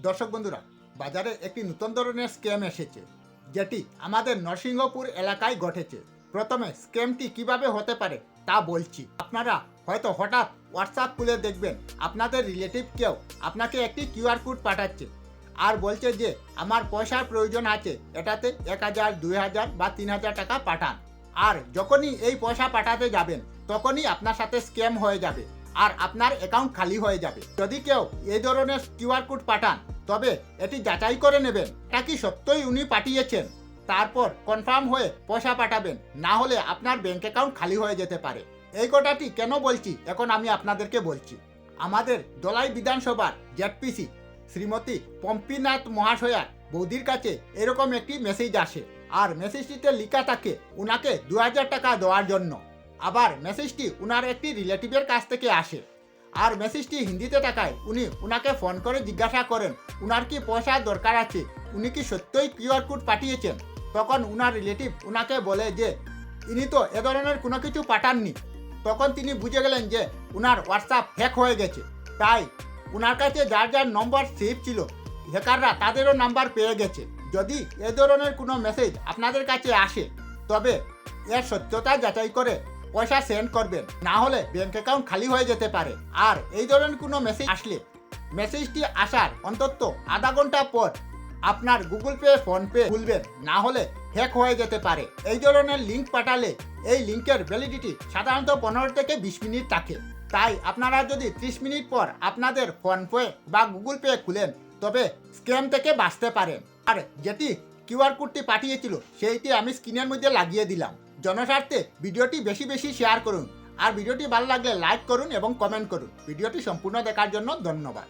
দর্শক বন্ধুরা, বাজারে একটি নতুন ধরনের স্ক্যাম এসেছে, যেটি আমাদের নরসিংহপুর এলাকায় ঘটেছে। প্রথমে স্ক্যামটি কিভাবে হতে পারে তা বলছি। আপনারা হয়তো হঠাৎ হোয়াটসঅ্যাপ খুলে দেখবেন আপনাদের রিলেটিভ কেউ আপনাকে একটি কিউআর কোড পাঠাচ্ছে আর বলছে যে আমার পয়সার প্রয়োজন আছে, এটাতে 1000, 2000 বা 3000 টাকা পাঠান। আর যখনই এই পয়সা পাঠাতে যাবেন তখনই আপনার সাথে স্ক্যাম হয়ে যাবে আর আপনার অ্যাকাউন্ট খালি হয়ে যাবে। যদি কেউ এই ধরনের কিউআর কোড পাঠান তবে এটি যাচাই করে নেবেন এটা কি সত্যই উনি পাঠিয়েছেন, তারপর কনফার্ম হয়ে পয়সা পাঠাবেন, না হলে আপনার ব্যাংক অ্যাকাউন্ট খালি হয়ে যেতে পারে। এই কথাটি কেন বলছি এখন আমি আপনাদেরকে বলছি। আমাদের দলাই বিধানসভার জেডপিসি শ্রীমতী পম্পীনাথ মহাশয়ার বৌদির কাছে এরকম একটি মেসেজ আসে আর মেসেজটিতে লেখা থাকে উনাকে 2000 টাকা দেওয়ার জন্য। আবার মেসেজটি উনার একটি রিলেটিভের কাছ থেকে আসে আর মেসেজটি হিন্দিতে থাকায় উনি উনাকে ফোন করে জিজ্ঞাসা করেন উনার কি পয়সার দরকার আছে, উনি কি সত্যই কিউআর কোড পাঠিয়েছেন। তখন উনার রিলেটিভ উনাকে বলে যে ইনি তো এ ধরনের কোনো কিছু পাঠাননি। তখন তিনি বুঝে গেলেন যে উনার হোয়াটসঅ্যাপ হ্যাক হয়ে গেছে, তাই উনার কাছে যার যার নম্বর সেভ ছিল হ্যাকাররা তাদেরও নাম্বার পেয়ে গেছে। যদি এ ধরনের কোনো মেসেজ আপনাদের কাছে আসে তবে এর সত্যতা যাচাই করে পয়সা সেন্ড করবেন, না হলে ব্যাংক অ্যাকাউন্ট খালি হয়ে যেতে পারে। আর এই ধরনের কোনো মেসেজ আসলে মেসেজটি আসার অন্তত আধা ঘন্টা পর আপনার গুগল পে, ফোনপে খুলবেন, না হলে হ্যাক হয়ে যেতে পারে। এই ধরনের লিঙ্ক পাঠালে এই লিঙ্কের ভ্যালিডিটি সাধারণত 15 থেকে 20 মিনিট থাকে, তাই আপনারা যদি 30 মিনিট পর আপনাদের ফোনপে বা গুগল পে খুলেন তবে স্ক্যাম থেকে বাঁচতে পারেন। আর যেটি কিউআর কোডটি পাঠিয়েছিল সেইটি আমি স্ক্রিনের মধ্যে লাগিয়ে দিলাম। জনস্বার্থে ভিডিওটি বেশি বেশি শেয়ার করুন আর ভিডিওটি ভালো লাগলে লাইক করুন এবং কমেন্ট করুন। ভিডিওটি সম্পূর্ণ দেখার জন্য ধন্যবাদ।